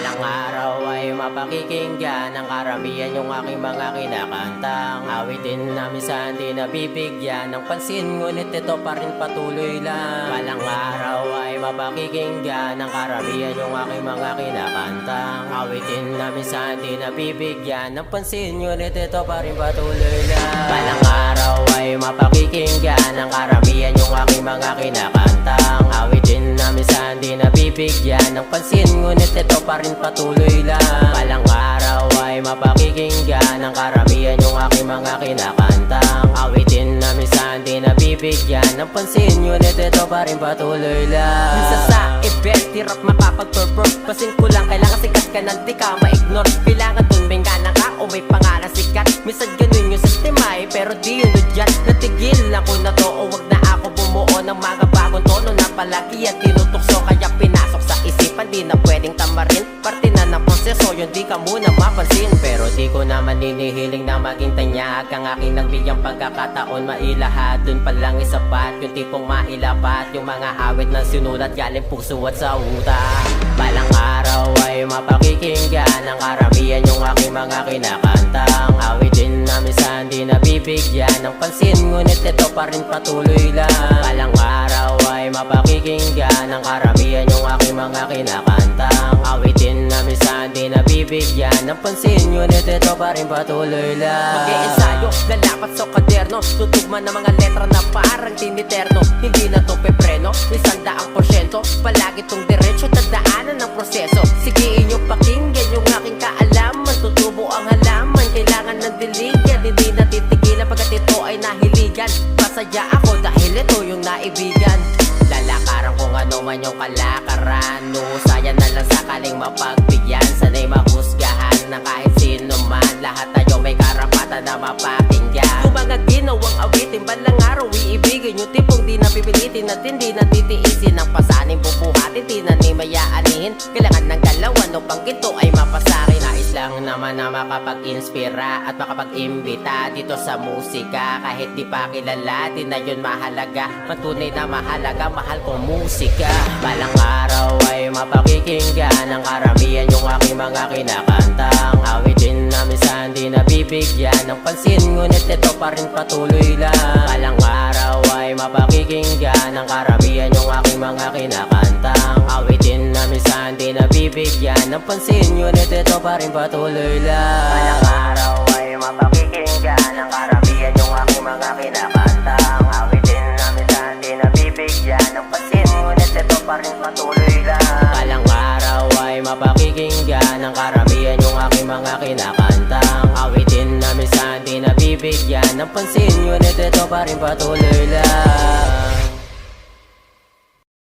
Balang araw ay mapakikinggan ng karamihan yung aking mga kinakantang awitin na minsan di nabibigyan ng pansin, ngunit ito pa rin patuloy lang. Balang araw ay mapakikinggan ng karamihan yung aking mga kinakantang awitin na minsan di nabibigyan ng pansin, ngunit ito pa rin patuloy lang. Balang araw ay mapakikinggan ng karamihan yung aking mga kinakantang awitin na minsan di nabibigyan ng pansin, ngunit ito pa rin patuloy lang. Balang araw ay mapakikinggan ng karamihan yung aking mga kinakantang awitin na minsan di nabibigyan ng pansin, ngunit ito pa rin patuloy lang. Minsan sa event, hirap makapag-perform, pasin ko lang kailangan sikat ka nang di ka ma-ignore. Kailangan dun may gana ka o may pangalan sikat. Minsan ganun yung sistema pero di yun dyan. Natigil ako na to o wag na ako bumuo ng mga bagong tono na palagi at tinutukso, kaya pinasok sa isipan di na pwedeng tamarin. Parte na ng proseso yun, di ka muna mapansin. Pero di ko naman hinihiling na maging tanyag ang aking nagbigyang pagkakataon. Mailahat dun palang isapat, yung tipong mailapat yung mga awit na sinulat galing puso at sa utak. Balang araw ay mapakikinggan ng karamihan yung aking mga kinakantang awitin na minsan di nabibigyan ng pansin, ngunit ito pa rin patuloy lang. Balang araw ay mapakikinggan ng karamihan yung aking mga kinakantang awitin na minsan di nabibigyan ng pansin, ngunit ito pa rin patuloy lang. Mag-iensayo, lalapat sa kaderno, tutugma ng mga letra na parang tiniterno. Hindi na to pepreno, 100%. Palagi tong diretso, tadaanan ng proseso. Sige inyong pakinggan yung aking kaalaman, tutubo ang halaman, kailangan ng diligan. Hindi natitigilan pagkat ito ay nahiligan. Masaya ako dahil ito yung naibigan. Lalakaran kung ano man yung kalakaran, nuhusayan na lang sakaling mapagbigyan. Sana'y mahusgahan ng kahit sino man, lahat tayo may karapatan na mapakinggan. Yung mga ginawang awitin, balang araw iibigin yung tipong di napipilitin at hindi natitiisin. Ang pasanin bubuhatin, di na ni mayaanihin. Kailangan ng galawan upang ito ay mapasarin. Nais lang naman na makapag-inspira at makapag-imbita dito sa musika. Kahit di pa kilala, di na yun mahalaga. Matunay na mahalaga, mahal kong musika. Balang araw ay mapakikinggan ng karamihan yung aking mga kinakantang awitin na minsan di nabibigyan ng pansin, ngunit ito pa rin patuloy lang. Balang araw ay mapakikinggan ng karamihan yung aking mga kinakantang awitin na minsan di nabibigyan ng pansin, ngunit ito pa rin patuloy lang. Balang araw ay mapakikinggan ng karamihan yung aking mga kinakantang awitin na minsan di nabibigyan ng pansin, ngunit ito pa rin patuloy lang. Balang araw ay mapakikinggan ng karamihan yung aking mga kinakantang awitin na minsan di nabibigyan ng pansin, ngunit ito pa rin patuloy lang.